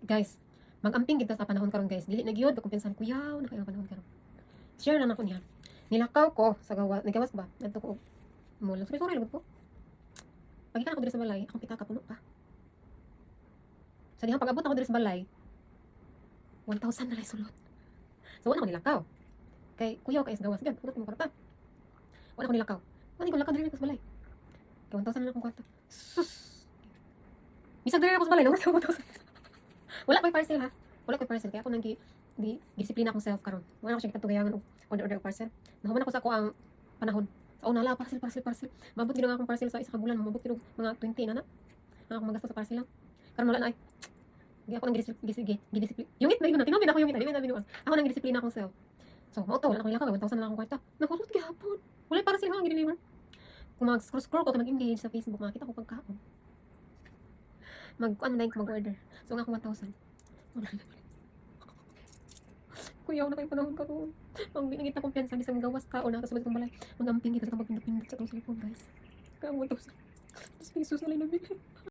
Guys, mag-amping kita sa panahon karon guys. Dili na gyud ko kumpensan kuyaw na kayo panahon karon. Share na nako niya. Nilakaw ko sa gawas, nagawas ba? Adto ko mall. Sorry lugod ko. Pagikan ako diri sa balay, akong pitaka puno pa. Sa dihang pag-abot ako diri sa balay, 1,000 na lang sulod. So wala ko nilakaw. Kay kuyaw kay sa gawas gad, utot mo karta. Wala ko nilakaw. Wala ko lakaw diri sa balay. Kay 1,000 na lang akong kwarta. Sus. Bisag diri ako sa balay, no? 1,000. Wala ko'y parcel ha. Wala ko'y parcel kaya ako nang disiplina akong self karon. Wala ko siya kitatugayangan og order parcel. Nahuman ako sa ako ang panahon. Sa una la parcel. Mabot gid nga akong parcel sa isa ka bulan, mabot gid mga 20 na na. Ako magastos sa parcel lang. Karon wala na ay. Di ako nang gidisiplina. Yungit na yun. Tinabi na ako yungit. Di na binuang. Ako nang gidisiplina akong self. So, mao to, wala ko ilakaw, 1,000 na lang akong kwarta. Nakulot gihapon. Wala parcel ha, gideliver. Kung mag-scroll ko, mag-engage sa Facebook, makita ko pagkaon. Ano na ko mag-order. So, nga akong 1,000. Wala na. Kuyaw na kayo panahon karon. Ang binigit na kumpiyansa sa mga gawas ka o na kasabot kong balay. Mag-amping kita sa pagpindot-pindot sa itong cellphone, guys. Kaya 1,000. Just pesos na lang nabili.